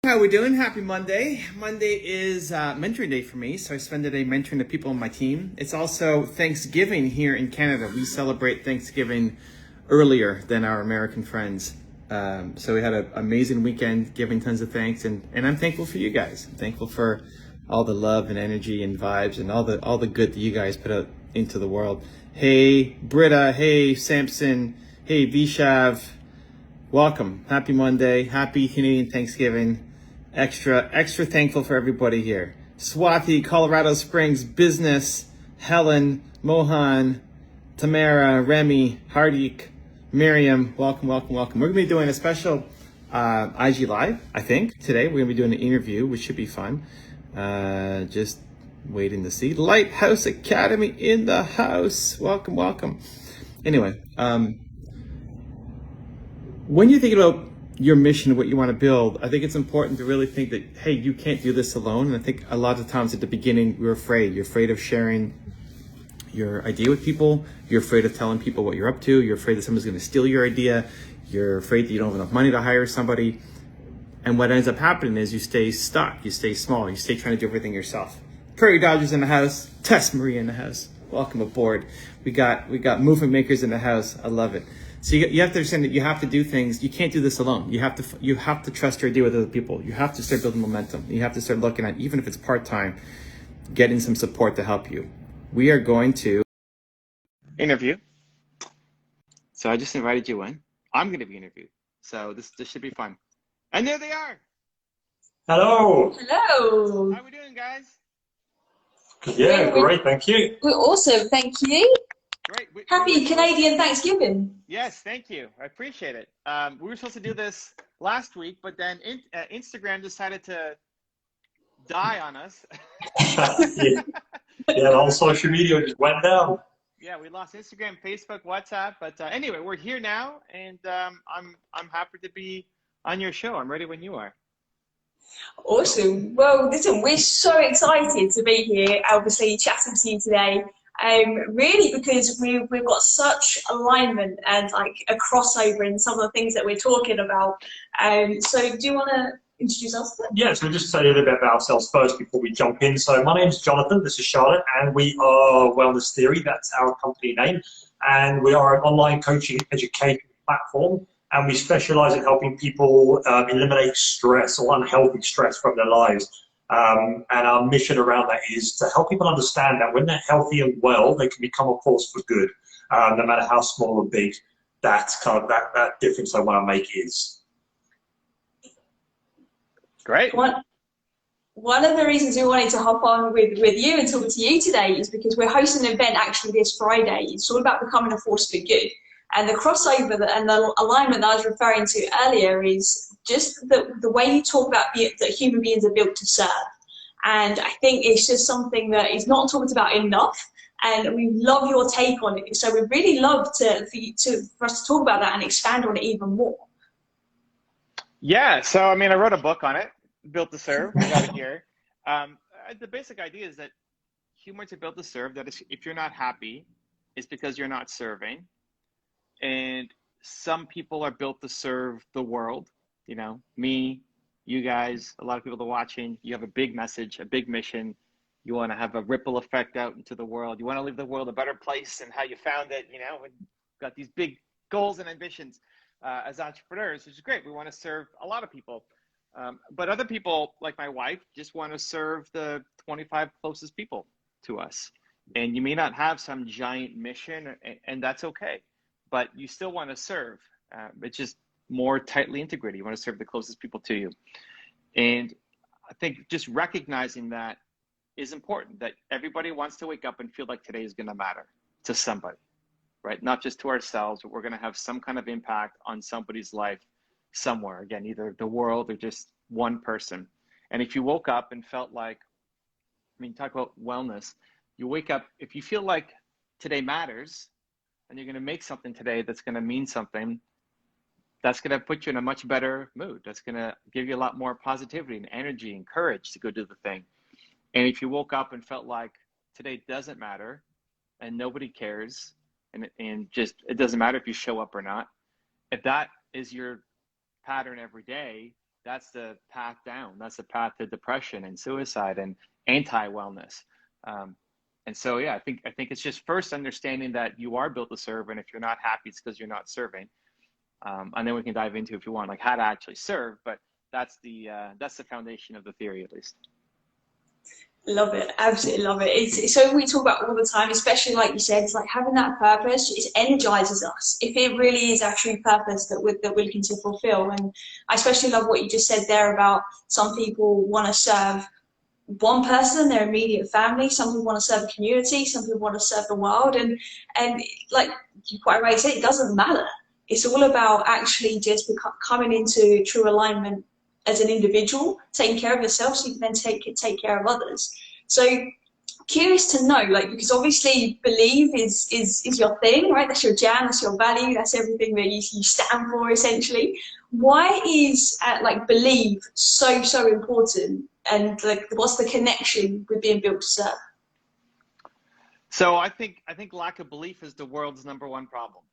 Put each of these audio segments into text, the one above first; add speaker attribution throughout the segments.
Speaker 1: How we doing? Happy Monday. Monday is mentoring day for me, so I spend the day mentoring the people on my team. It's also Thanksgiving here in Canada. We celebrate Thanksgiving earlier than our American friends. So we had an amazing weekend giving tons of thanks, and I'm thankful for you guys. I'm thankful for all the love and energy and vibes and all the good that you guys put out into the world. Hey, Britta. Hey, Samson. Hey, Vishav. Welcome. Happy Monday. Happy Canadian Thanksgiving. Extra thankful for everybody here. Swathi, Colorado Springs, Business, Helen, Mohan, Tamara, Remy, Heartache, Miriam. Welcome. We're going to be doing a special IG Live, I think, today. We're going to be doing an interview, which should be fun. Just waiting to see. Lighthouse Academy in the house. Welcome. Anyway, when you're thinking about your mission, what you want to build, I think it's important to really think that, hey, you can't do this alone. And I think a lot of times at the beginning, we're afraid. You're afraid of sharing your idea with people. You're afraid of telling people what you're up to. You're afraid that someone's going to steal your idea. You're afraid that you don't have enough money to hire somebody. And what ends up happening is you stay stuck. You stay small. You stay trying to do everything yourself. Prairie Dodgers in the house. Tess Marie in the house. Welcome aboard. We got movement makers in the house. I love it. So you have to understand that you have to do things. You can't do this alone. You have to trust your idea with other people. You have to start building momentum. You have to start looking at, even if it's part-time, getting some support to help you. We are going to interview. So I just invited you in. I'm going to be interviewed. So this should be fun. And there they are.
Speaker 2: Hello.
Speaker 3: Hello.
Speaker 1: How are we doing, guys?
Speaker 2: Yeah, great. Thank you.
Speaker 3: We're awesome. Thank you.
Speaker 1: Great.
Speaker 3: Happy Canadian Thanksgiving.
Speaker 1: Yes, thank you. I appreciate it. We were supposed to do this last week, but then Instagram decided to die on us.
Speaker 2: Yeah, all social media just went down.
Speaker 1: Yeah, we lost Instagram, Facebook, WhatsApp, but anyway, we're here now, and I'm happy to be on your show. I'm ready when you are.
Speaker 3: Awesome. Well, listen, we're so excited to be here, obviously chatting to you today. Really because we've got such alignment and like a crossover in some of the things that we're talking about. So do you want to introduce us?
Speaker 2: Yeah, so just tell you a little bit about ourselves first before we jump in. So my name's Jonathan, this is Charlotte, and we are Wellness Theory, that's our company name. And we are an online coaching education platform, and we specialize in helping people eliminate stress or unhealthy stress from their lives. And our mission around that is to help people understand that when they're healthy and well, they can become a force for good, no matter how small or big that difference I want to make is.
Speaker 1: Great.
Speaker 3: One of the reasons we wanted to hop on with you and talk to you today is because we're hosting an event actually this Friday. It's all about becoming a force for good. And the crossover and the alignment that I was referring to earlier is just the way you talk about that human beings are built to serve. And I think it's just something that is not talked about enough. And we love your take on it. So we'd really love for us to talk about that and expand on it even more.
Speaker 1: Yeah, so I mean, I wrote a book on it, Built to Serve. We got it here. The basic idea is that humans are built to serve. That if you're not happy, it's because you're not serving. And some people are built to serve the world. You know, me, you guys, a lot of people that are watching. You have a big message, a big mission. You want to have a ripple effect out into the world. You want to leave the world a better place than how you found it. You know, we've got these big goals and ambitions as entrepreneurs, which is great. We want to serve a lot of people. But other people, like my wife, just want to serve the 25 closest people to us. And you may not have some giant mission, and that's okay. But you still want to serve. It's just more tightly integrated. You want to serve the closest people to you. And I think just recognizing that is important, that everybody wants to wake up and feel like today is going to matter to somebody, right? Not just to ourselves, but we're going to have some kind of impact on somebody's life somewhere. Again, either the world or just one person. And if you woke up and felt like, I mean, talk about wellness, you wake up, if you feel like today matters, and you're going to make something today that's going to mean something, that's going to put you in a much better mood. That's going to give you a lot more positivity and energy and courage to go do the thing. And if you woke up and felt like today doesn't matter and nobody cares, and just it doesn't matter if you show up or not, if that is your pattern every day, that's the path down. That's the path to depression and suicide and anti-wellness. And so, yeah, I think it's just first understanding that you are built to serve, and if you're not happy, it's because you're not serving. And then we can dive into, if you want, like how to actually serve. But that's the foundation of the theory, at least.
Speaker 3: Love it, absolutely love it. It's something we talk about all the time, especially like you said, it's like having that purpose, it energizes us. If it really is actually purpose that we're looking to fulfill. And I especially love what you just said there about some people want to serve one person, their immediate family, some people want to serve a community, some people want to serve the world. And like you quite rightly said, it doesn't matter. It's all about actually just coming into true alignment as an individual, taking care of yourself so you can then take care of others. So curious to know, like, because obviously believe is your thing, right? That's your jam, that's your value, that's everything that you stand for essentially. Why is like believe so important, and like what's the connection with being built to serve?
Speaker 1: So I think lack of belief is the world's #1 problem.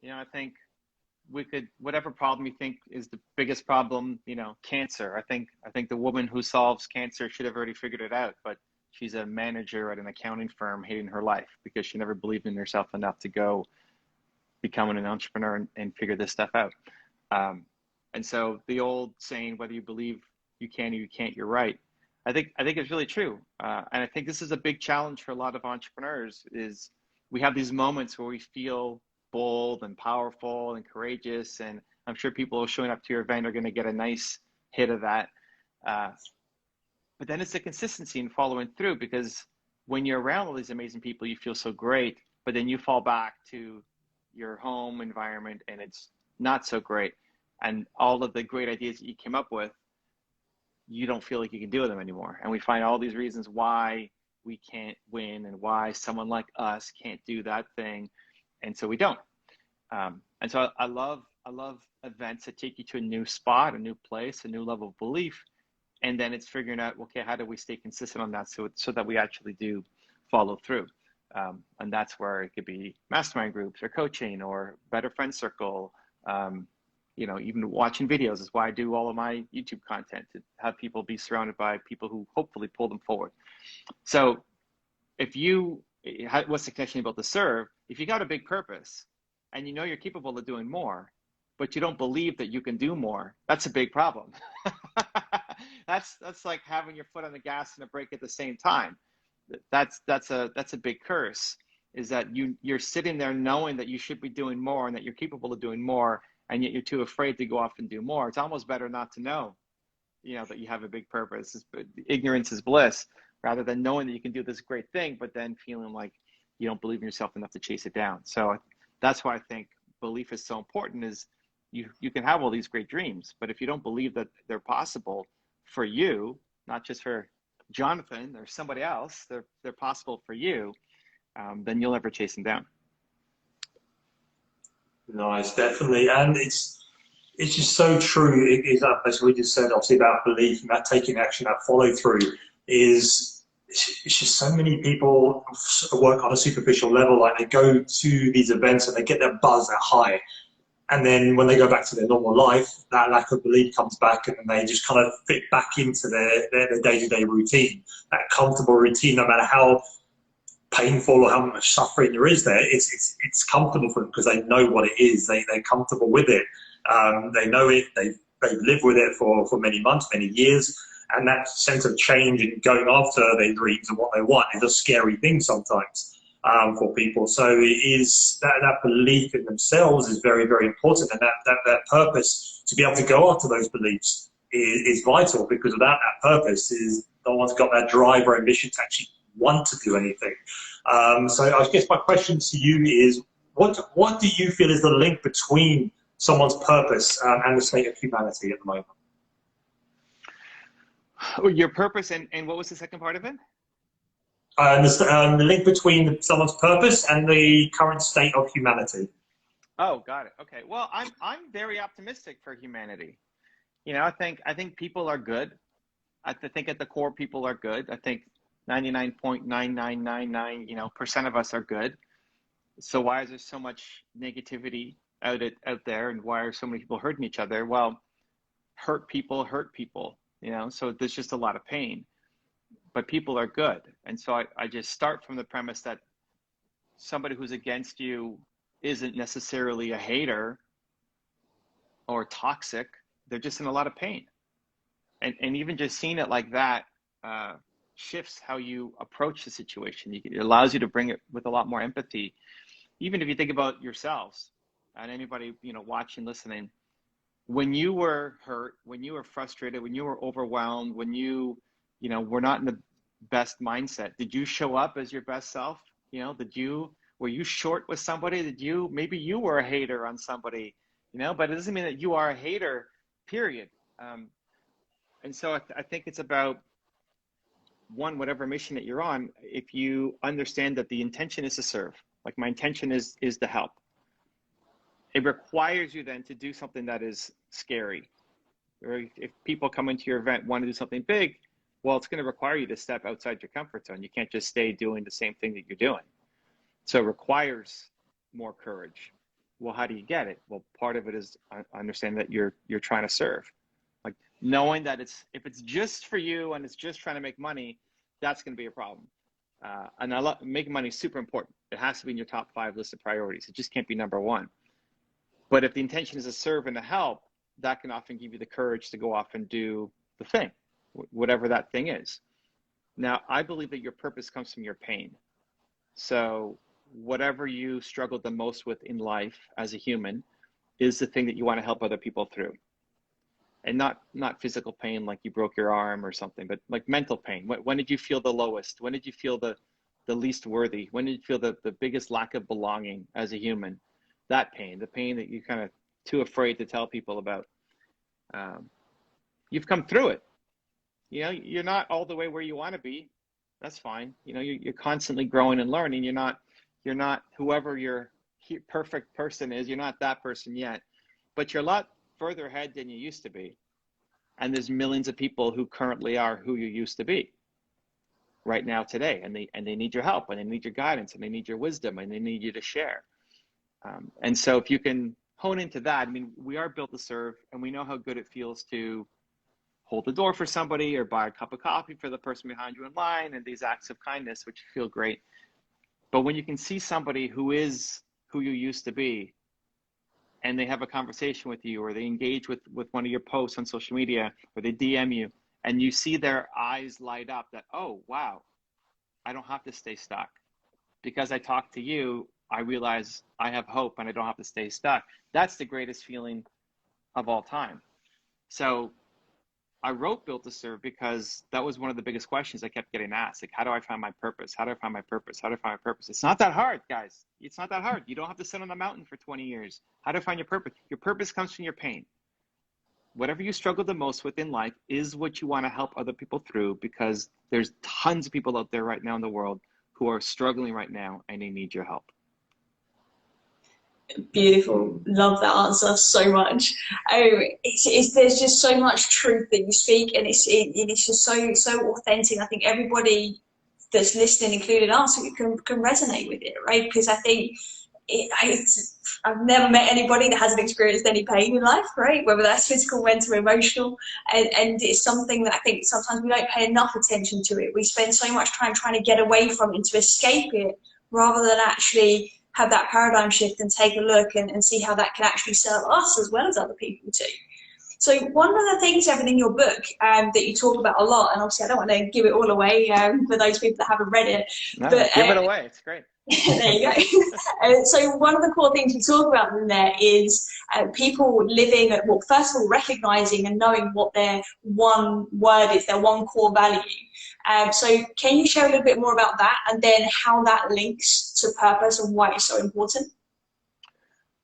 Speaker 1: You know, I think we could, whatever problem you think is the biggest problem, you know, cancer. I think the woman who solves cancer should have already figured it out, but she's a manager at an accounting firm hating her life because she never believed in herself enough to go becoming an entrepreneur and figure this stuff out. And so the old saying, whether you believe you can or you can't, you're right. I think it's really true. And I think this is a big challenge for a lot of entrepreneurs is we have these moments where we feel bold and powerful and courageous. And I'm sure people showing up to your event are going to get a nice hit of that. But then it's the consistency in following through, because when you're around all these amazing people, you feel so great, but then you fall back to your home environment and it's not so great. And all of the great ideas that you came up with, you don't feel like you can do them anymore. And we find all these reasons why we can't win and why someone like us can't do that thing. And so we don't. And so I love events that take you to a new spot, a new place, a new level of belief. And then it's figuring out, okay, how do we stay consistent on that so that we actually do follow through? And that's where it could be mastermind groups or coaching or better friend circle. You know, even watching videos is why I do all of my YouTube content, to have people be surrounded by people who hopefully pull them forward. So what's the connection about to serve? If you got a big purpose and you know you're capable of doing more, but you don't believe that you can do more, that's a big problem. That's like having your foot on the gas and a brake at the same time. That's a big curse, is that you're sitting there knowing that you should be doing more and that you're capable of doing more, and yet you're too afraid to go off and do more. It's almost better not to know, you know, that you have a big purpose. Ignorance is bliss, rather than knowing that you can do this great thing, but then feeling like you don't believe in yourself enough to chase it down. So that's why I think belief is so important, is you can have all these great dreams, but if you don't believe that they're possible for you, not just for Jonathan or somebody else, they're possible for you, then you'll never chase them down.
Speaker 2: Nice, definitely. And it's just so true. As we just said, obviously, about belief and that taking action, that follow through it's just so many people work on a superficial level. Like they go to these events and they get that buzz, that high. And then when they go back to their normal life, that lack of belief comes back, and then they just kind of fit back into their day-to-day routine, that comfortable routine, no matter how painful or how much suffering there is there. It's comfortable for them because they know what it is. They're comfortable with it. They know it. They live with it for many months, many years. And that sense of change and going after their dreams and what they want is a scary thing sometimes. For people. So it is that belief in themselves is very, very important, and that purpose to be able to go after those beliefs is vital, because without that purpose is no one's got that drive or ambition to actually want to do anything. So I guess my question to you is, what do you feel is the link between someone's purpose and the state of humanity at the moment?
Speaker 1: Your purpose and what was the second part of it?
Speaker 2: The link between someone's purpose and the current state of humanity.
Speaker 1: Oh, got it. Okay. Well, I'm very optimistic for humanity. You know, I think people are good. I think at the core, people are good. I think 99.9999 percent of us are good. So why is there so much negativity out there, and why are so many people hurting each other? Well, hurt people, you know, so there's just a lot of pain, but people are good. And so I just start from the premise that somebody who's against you isn't necessarily a hater or toxic. They're just in a lot of pain. And even just seeing it like that shifts how you approach the situation. It allows you to bring it with a lot more empathy. Even if you think about yourselves and anybody, you know, watching, listening, when you were hurt, when you were frustrated, when you were overwhelmed, when you know, were not in the best mindset, did you show up as your best self? You know, were you short with somebody? Maybe you were a hater on somebody, you know, but it doesn't mean that you are a hater, period. And so I think it's about, one, whatever mission that you're on, if you understand that the intention is to serve, like my intention is to help, it requires you then to do something that is scary. Or if people come into your event, want to do something big, well, it's going to require you to step outside your comfort zone. You can't just stay doing the same thing that you're doing. So it requires more courage. Well, how do you get it? Well, part of it is understanding that you're trying to serve. Like knowing that if it's just for you and it's just trying to make money, that's going to be a problem. And making money is super important. It has to be in your top 5 list of priorities. It just can't be number 1. But if the intention is to serve and to help, that can often give you the courage to go off and do the thing, whatever that thing is. Now, I believe that your purpose comes from your pain. So whatever you struggled the most with in life as a human is the thing that you want to help other people through. And not physical pain like you broke your arm or something, but like mental pain. When did you feel the lowest? When did you feel the least worthy? When did you feel the biggest lack of belonging as a human? That pain, the pain that you're kind of too afraid to tell people about. You've come through it. You know, you're not all the way where you want to be. That's fine. You know, you're constantly growing and learning. You're not whoever your perfect person is. You're not that person yet, but you're a lot further ahead than you used to be. And there's millions of people who currently are who you used to be right now today. And they need your help, and they need your guidance, and they need your wisdom, and they need you to share. And so if you can hone into that, I mean, we are built to serve, and we know how good it feels to hold the door for somebody or buy a cup of coffee for the person behind you in line, and these acts of kindness, which feel great. But when you can see somebody who is who you used to be, and they have a conversation with you, or they engage with one of your posts on social media, or they DM you, and you see their eyes light up that, oh, wow, I don't have to stay stuck. Because I talked to you, I realize I have hope and I don't have to stay stuck. That's the greatest feeling of all time. So I wrote Built to Serve because that was one of the biggest questions I kept getting asked. Like, how do I find my purpose? How do I find my purpose? How do I find my purpose? It's not that hard, guys. It's not that hard. You don't have to sit on the mountain for 20 years. How to find your purpose? Your purpose comes from your pain. Whatever you struggle the most with in life is what you want to help other people through, because there's tons of people out there right now in the world who are struggling right now and they need your help.
Speaker 3: Beautiful. Love that answer so much. There's just so much truth that you speak, and it's just so authentic. I think everybody that's listening, including us, can resonate with it, right? Because I think I've never met anybody that hasn't experienced any pain in life, right? Whether that's physical, mental, emotional, and it's something that I think sometimes we don't pay enough attention to it. We spend so much time trying to get away from it, to escape it, rather than actually have that paradigm shift and take a look and see how that can actually serve us as well as other people too. So one of the things, Evan, in your book that you talk about a lot, and obviously I don't want to give it all away for those people that haven't read it.
Speaker 1: No,
Speaker 3: but
Speaker 1: give it away. It's great.
Speaker 3: There you go. So one of the core things you talk about in there is people living, well, first of all, recognizing and knowing what their one word is, their one core value. So can you share a little bit more about that, and then how that links to purpose and why it's so important?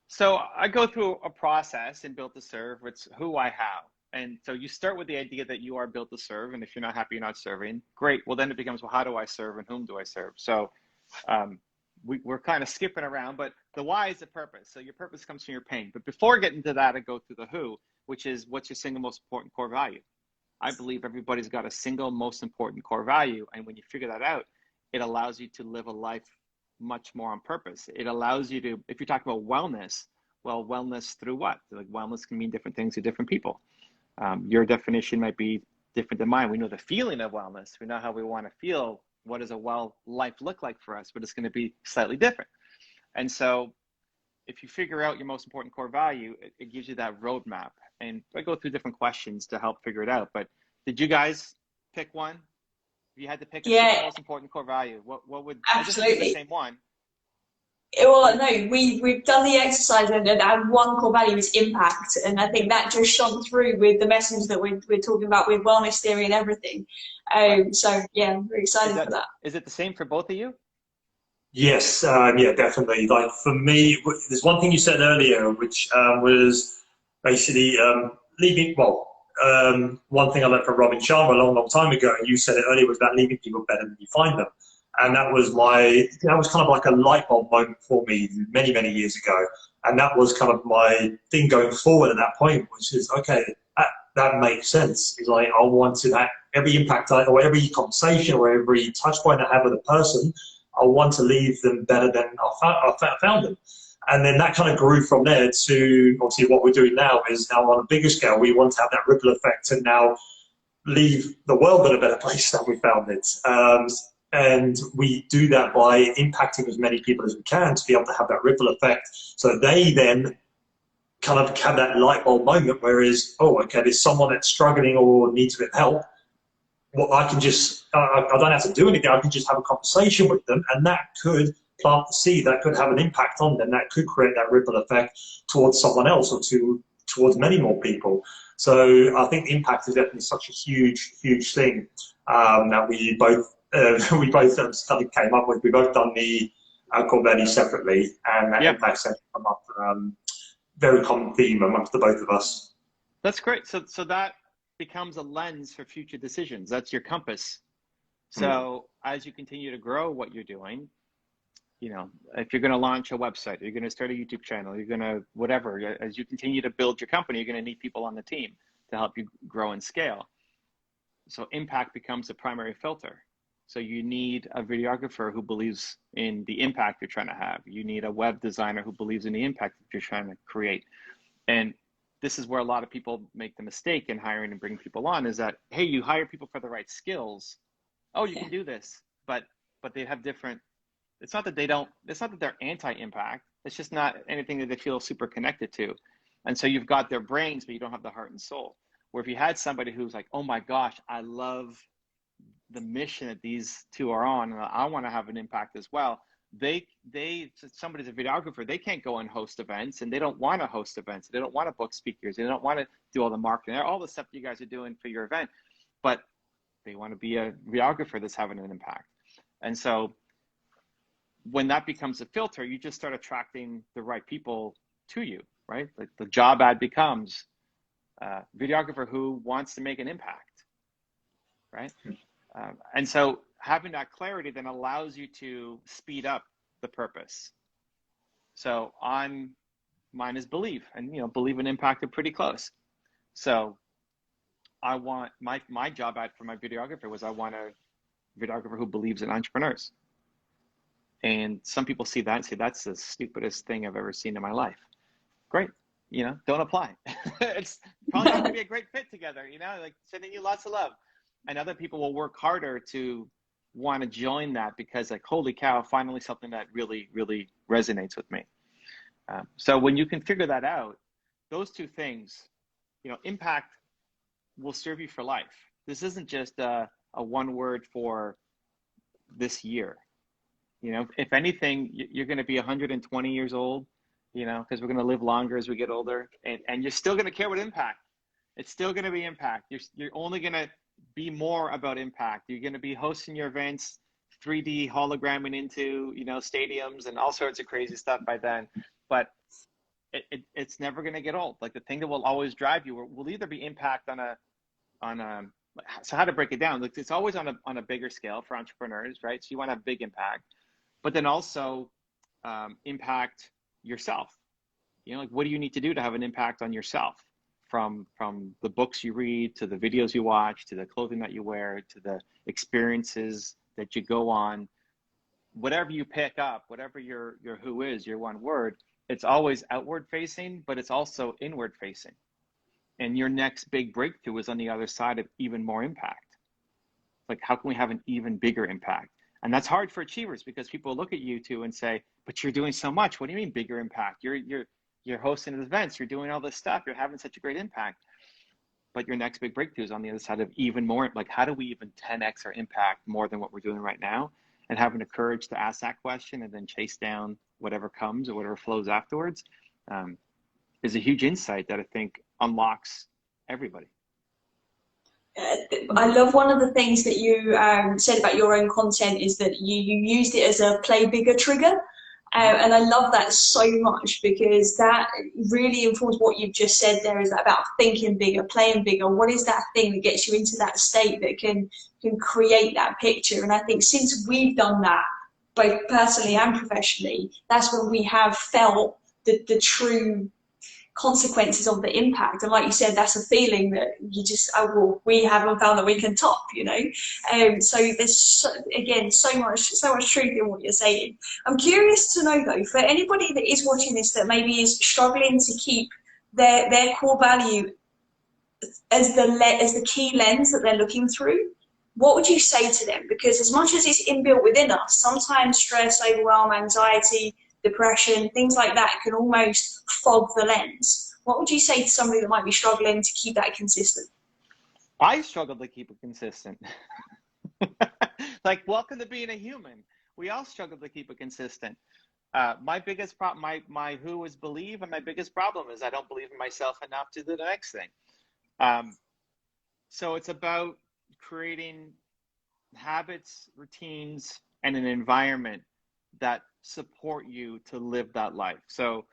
Speaker 1: So I go through a process in Built to Serve. It's who I have. And so you start with the idea that you are built to serve. And if you're not happy, you're not serving. Great. Well, then it becomes, well, how do I serve and whom do I serve? So we're kind of skipping around, but the why is the purpose. So your purpose comes from your pain. But before getting to that, I go through the who, which is what's your single most important core value. I believe everybody's got a single most important core value. And when you figure that out, it allows you to live a life much more on purpose. It allows you to, if you're talking about wellness, well, wellness through what? Like wellness can mean different things to different people. Your definition might be different than mine. We know the feeling of wellness. We know how we want to feel. What does a well life look like for us? But it's going to be slightly different. And so if you figure out your most important core value, it gives you that roadmap. And I go through different questions to help figure it out. But did you guys pick one? If you had to pick a single most important core value, what would, it doesn't be the same one.
Speaker 3: Well, no, we've done the exercise and one core value is impact. And I think that just shone through with the message that we're talking about with wellness theory and everything. So yeah, I'm very excited for that.
Speaker 1: Is it the same for both of you?
Speaker 2: Yes, yeah, definitely. Like for me, there's one thing you said earlier, which was basically leaving, well, one thing I learned from Robin Sharma a long, long time ago, and you said it earlier, was about leaving people better than you find them. And that was kind of like a light bulb moment for me many, many years ago. And that was kind of my thing going forward at that point, which is, okay, that makes sense. It's like I wanted that every impact or every conversation or every touch point I have with a person, I want to leave them better than I found them. And then that kind of grew from there to obviously what we're doing now is now on a bigger scale, we want to have that ripple effect and now leave the world in a better place than we found it. And we do that by impacting as many people as we can to be able to have that ripple effect. So they then kind of have that light bulb moment, whereas, oh, okay, there's someone that's struggling or needs a bit of help. Well, I can just, I don't have to do anything. I can just have a conversation with them, and that could plant the seed, that could have an impact on them, that could create that ripple effect towards someone else or towards many more people. So I think impact is definitely such a huge, huge thing that we both study came up with. We both done the core value separately, and that impact section come up. Very common theme amongst the both of us.
Speaker 1: That's great. So that becomes a lens for future decisions. That's your compass. So as you continue to grow what you're doing, you know, if you're going to launch a website, you're going to start a YouTube channel, you're going to whatever, as you continue to build your company, you're going to need people on the team to help you grow and scale. So impact becomes a primary filter. So you need a videographer who believes in the impact you're trying to have. You need a web designer who believes in the impact that you're trying to create. And this is where a lot of people make the mistake in hiring and bringing people on, is that, hey, you hire people for the right skills. Oh, you can do this, but they have different, it's not that they're anti-impact. It's just not anything that they feel super connected to. And so you've got their brains, but you don't have the heart and soul. Where if you had somebody who's like, oh my gosh, I love the mission that these two are on, and I want to have an impact as well. Somebody's a videographer, they can't go and host events, and they don't want to host events. They don't want to book speakers. They don't want to do all the marketing, all the stuff you guys are doing for your event, but they want to be a videographer that's having an impact. And so when that becomes a filter, you just start attracting the right people to you, right? Like the job ad becomes a videographer who wants to make an impact, right? And so having that clarity then allows you to speed up the purpose. So mine is believe, and believe and impact are pretty close. So I want my job ad for my videographer was, I want a videographer who believes in entrepreneurs. And some people see that and say, that's the stupidest thing I've ever seen in my life. Great. Don't apply. It's probably not going to be a great fit together, like sending you lots of love. And other people will work harder to want to join that because, like, holy cow, finally something that really, really resonates with me. So when you can figure that out, those two things, impact will serve you for life. This isn't just a one word for this year. If anything, you're going to be 120 years old, because we're going to live longer as we get older, and you're still going to care about impact. It's still going to be impact. You're only going to be more about impact. You're going to be hosting your events, 3D hologramming into, stadiums and all sorts of crazy stuff by then. But it's never going to get old. Like, the thing that will always drive you will either be impact on a, so how to break it down? Like, it's always on a bigger scale for entrepreneurs, right? So you want to have big impact, but then also impact yourself. Like, what do you need to do to have an impact on yourself? From the books you read, to the videos you watch, to the clothing that you wear, to the experiences that you go on, whatever you pick up, whatever your who is, your one word, it's always outward facing, but it's also inward facing. And your next big breakthrough is on the other side of even more impact. Like, how can we have an even bigger impact? And that's hard for achievers, because people look at you two and say, but you're doing so much. What do you mean bigger impact? You're hosting events, you're doing all this stuff, you're having such a great impact. But your next big breakthrough is on the other side of even more. Like, how do we even 10x our impact more than what we're doing right now? And having the courage to ask that question and then chase down whatever comes or whatever flows afterwards is a huge insight that I think unlocks everybody.
Speaker 3: I love one of the things that you said about your own content is that you used it as a play bigger trigger. And I love that so much, because that really informs what you've just said there, is about thinking bigger, playing bigger. What is that thing that gets you into that state that can create that picture? And I think since we've done that, both personally and professionally, that's when we have felt the true consequences of the impact. And like you said, that's a feeling that you just, we haven't found that we can top, so there's again so much truth in what you're saying. I'm curious to know though, for anybody that is watching this that maybe is struggling to keep their core value as the key lens that they're looking through, what would you say to them? Because as much as it's inbuilt within us, sometimes stress, overwhelm, anxiety, depression, things like that can almost fog the lens. What would you say to somebody that might be struggling to keep that consistent?
Speaker 1: I struggle to keep it consistent. Like, welcome to being a human. We all struggle to keep it consistent. My biggest problem, my who is believe, and my biggest problem is I don't believe in myself enough to do the next thing. So it's about creating habits, routines, and an environment that support you to live that life. So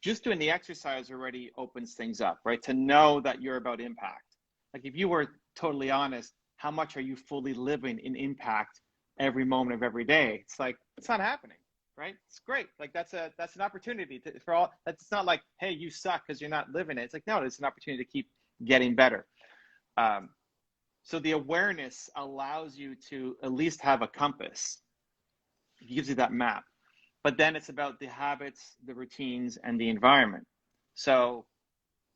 Speaker 1: just doing the exercise already opens things up, right? To know that you're about impact. Like, if you were totally honest, how much are you fully living in impact every moment of every day? It's like, it's not happening, right? It's great. Like, that's an opportunity for all. That's not like, hey, you suck because you're not living it. It's like, no, it's an opportunity to keep getting better. So the awareness allows you to at least have a compass. It gives you that map. But then it's about the habits, the routines, and the environment. So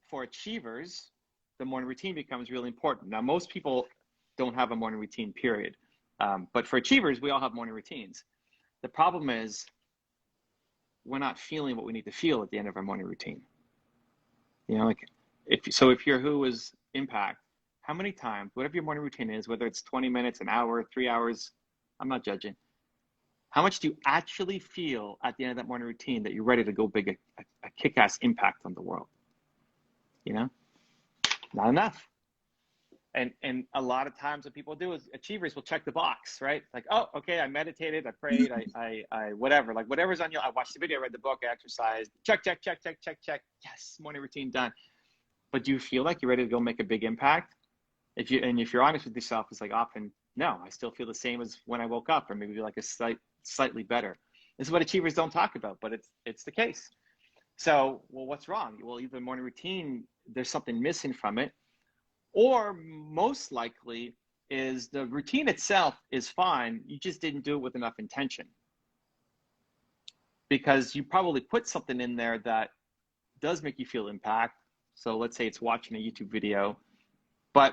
Speaker 1: for achievers, the morning routine becomes really important. Now, most people don't have a morning routine, period. But for achievers, we all have morning routines. The problem is we're not feeling what we need to feel at the end of our morning routine. Like, if your who is impact, how many times, whatever your morning routine is, whether it's 20 minutes, an hour, 3 hours, I'm not judging. How much do you actually feel at the end of that morning routine that you're ready to go big, a kick-ass impact on the world? Not enough. And a lot of times what people do is achievers will check the box, right? Like, oh, okay, I meditated, I prayed, I whatever, like whatever's on I watched the video, I read the book, I exercised, check. Yes, morning routine done. But do you feel like you're ready to go make a big impact? If you're honest with yourself, it's like often, no, I still feel the same as when I woke up, or maybe like slightly better. This is what achievers don't talk about, but it's the case. So, well, what's wrong? Well, either morning routine, there's something missing from it, or most likely is the routine itself is fine. You just didn't do it with enough intention, because you probably put something in there that does make you feel impact. So let's say it's watching a YouTube video, but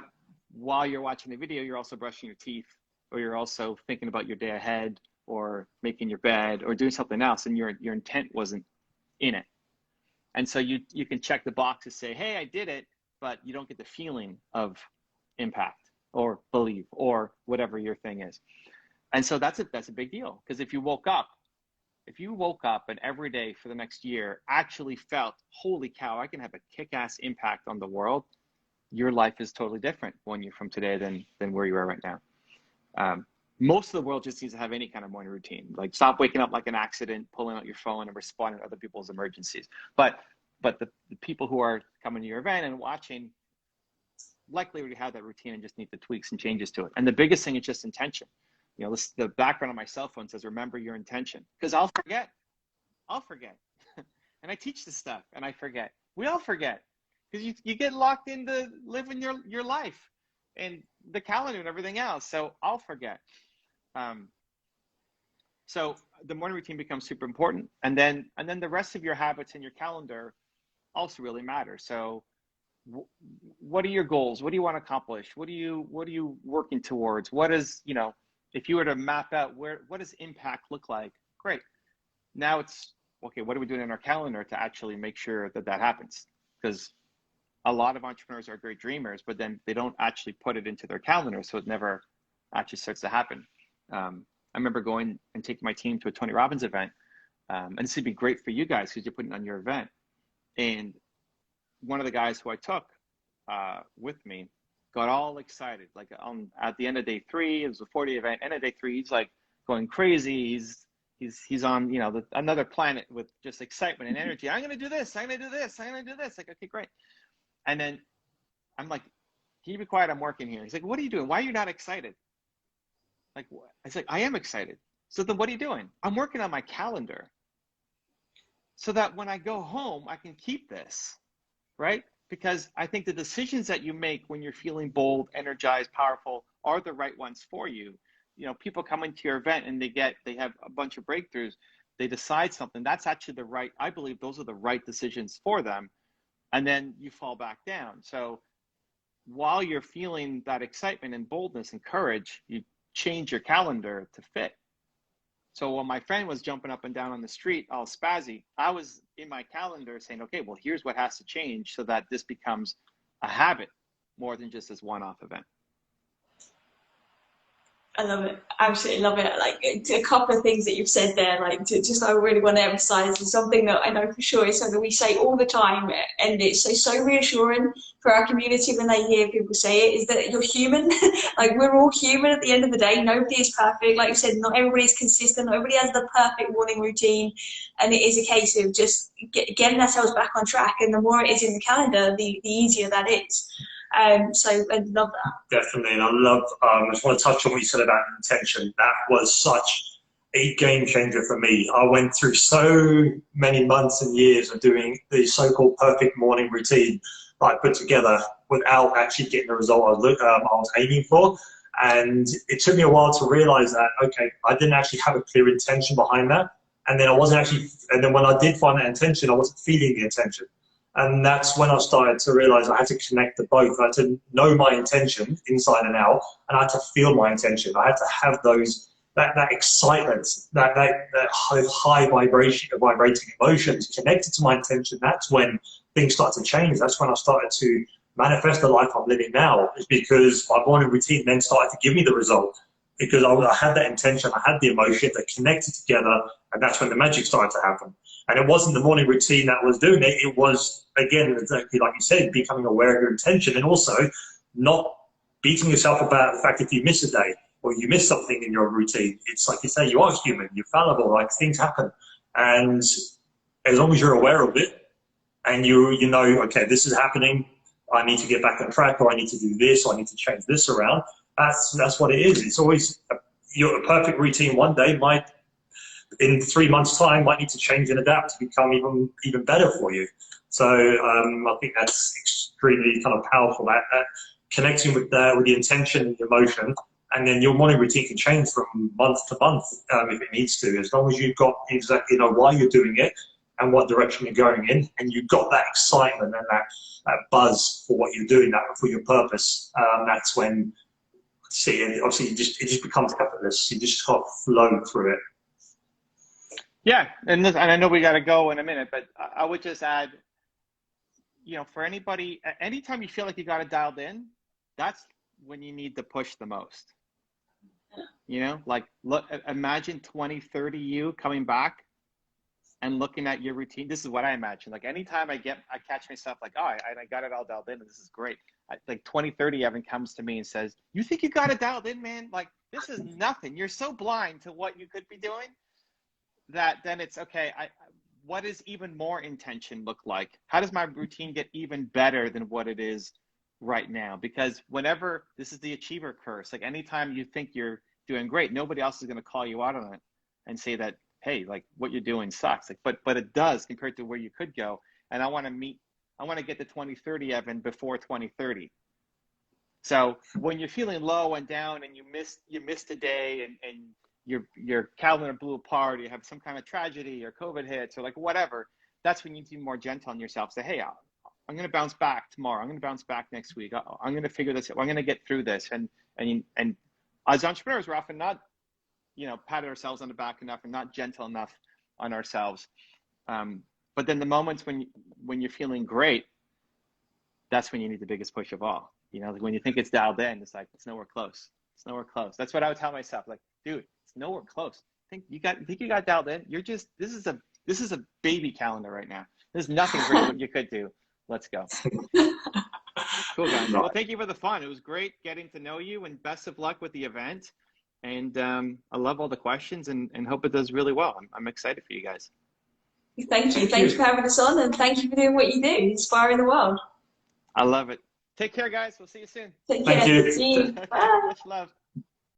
Speaker 1: while you're watching the video, you're also brushing your teeth, or you're also thinking about your day ahead, or making your bed, or doing something else, and your intent wasn't in it. And so you can check the box to say, hey, I did it, but you don't get the feeling of impact or believe or whatever your thing is. And so that's a big deal, because if you woke up and every day for the next year actually felt, holy cow, I can have a kick-ass impact on the world, your life is totally different 1 year from today than where you are right now. Most of the world just needs to have any kind of morning routine. Like, stop waking up like an accident, pulling out your phone and responding to other people's emergencies. But the people who are coming to your event and watching likely already have that routine and just need the tweaks and changes to it. And the biggest thing is just intention. The background on my cell phone says, remember your intention, because I'll forget. And I teach this stuff and I forget. We all forget, because you get locked into living your life and the calendar and everything else. So I'll forget. So the morning routine becomes super important. And then the rest of your habits in your calendar also really matter. So what are your goals? What do you want to accomplish? What are you working towards? What is, you know, if you were to map out what does impact look like? Great. Now it's, okay, what are we doing in our calendar to actually make sure that that happens? Because a lot of entrepreneurs are great dreamers, but then they don't actually put it into their calendar. So it never actually starts to happen. I remember going and taking my team to a Tony Robbins event. And this would be great for you guys because you're putting on your event. And one of the guys who I took with me got all excited. Like at the end of day 3, it was a 4-day event. End of day 3, he's like going crazy. He's on, you know, another planet with just excitement and energy. I'm going to do this. I'm going to do this. I'm going to do this. Like, okay, great. And then I'm like, can you be quiet? I'm working here. He's like, what are you doing? Why are you not excited? Like, I was like, I am excited. So then what are you doing? I'm working on my calendar so that when I go home, I can keep this, right? Because I think the decisions that you make when you're feeling bold, energized, powerful are the right ones for you. You know, people come into your event and they have a bunch of breakthroughs. They decide something. That's actually I believe those are the right decisions for them. And then you fall back down. So while you're feeling that excitement and boldness and courage, you change your calendar to fit. So when my friend was jumping up and down on the street, all spazzy, I was in my calendar saying, okay, well, here's what has to change so that this becomes a habit more than just this one-off event.
Speaker 3: I love it. Absolutely love it. Like a couple of things that you've said there, like I really want to emphasize is something that I know for sure is something we say all the time, and it's so reassuring for our community when they hear people say it, is that you're human. Like we're all human at the end of the day. Nobody is perfect. Like you said, not everybody's consistent. Nobody has the perfect morning routine, and it is a case of just getting ourselves back on track. And the more it is in the calendar, the easier that is. So I love that.
Speaker 2: Definitely, and I love, I just want to touch on what you said about intention. That was such a game changer for me. I went through so many months and years of doing the so-called perfect morning routine that I put together without actually getting the result I was aiming for. And it took me a while to realize that, okay, I didn't actually have a clear intention behind that. And then and then when I did find that intention, I wasn't feeling the intention. And that's when I started to realize I had to connect the both. I had to know my intention inside and out, and I had to feel my intention. I had to have that excitement, that high vibrating emotions connected to my intention. That's when things start to change. That's when I started to manifest the life I'm living now. Is because my morning routine then started to give me the result. Because I had that intention, I had the emotion, they connected together, and that's when the magic started to happen. And it wasn't the morning routine that was doing it. It was, again, exactly like you said, becoming aware of your intention, and also not beating yourself about the fact if you miss a day or you miss something in your routine. It's like you say, you are human, you're fallible, like things happen. And as long as you're aware of it and you know, okay, this is happening, I need to get back on track, or I need to do this, or I need to change this around. That's what it is. It's always your perfect routine one day might, in 3 months' time, might need to change and adapt to become even better for you. So I think that's extremely kind of powerful. That connecting with the intention and the emotion, and then your morning routine can change from month to month if it needs to, as long as you've got exactly why you're doing it and what direction you're going in, and you've got that excitement and that buzz for what you're doing, that for your purpose. That's when. See, and obviously it just becomes effortless. You just can't flow through it.
Speaker 1: Yeah, and I know we got to go in a minute, but I would just add, for anybody, anytime you feel like you got it dialed in, that's when you need to push the most. Like look, imagine 2030 you coming back and looking at your routine. This is what I imagine. Like anytime I catch myself like, oh, I got it all dialed in, and this is great. Like 2030 Evan comes to me and says, you think you got it dialed in, man? Like this is nothing. You're so blind to what you could be doing that then it's okay. What does even more intention look like? How does my routine get even better than what it is right now? Because whenever, this is the achiever curse, like anytime you think you're doing great, nobody else is going to call you out on it and say that, hey, like what you're doing sucks. Like, but it does compared to where you could go. And I want to get to 2030 Evan before 2030. So when you're feeling low and down and you missed a day and your calendar blew apart, you have some kind of tragedy or COVID hits or like whatever, that's when you need to be more gentle on yourself. Say, hey, I'm going to bounce back tomorrow. I'm going to bounce back next week. I'm going to figure this out. I'm going to get through this. And as entrepreneurs, we're often not, pat ourselves on the back enough and not gentle enough on ourselves. But then the moments when you're feeling great, that's when you need the biggest push of all. Like when you think it's dialed in, it's like, it's nowhere close. It's nowhere close. That's what I would tell myself. Like, dude, it's nowhere close. Think you got dialed in. You're just, this is a baby calendar right now. There's nothing great what you could do. Let's go. Cool, guys. Well, thank you for the fun. It was great getting to know you, and best of luck with the event. And I love all the questions and hope it does really well. I'm excited for you guys.
Speaker 3: Thank you. Thank you for having us on, and thank you for doing what you do, inspiring the world.
Speaker 1: I love it. Take care, guys. We'll see you soon.
Speaker 3: Take care.
Speaker 2: Thank you.
Speaker 3: See you. Bye.
Speaker 1: Much love.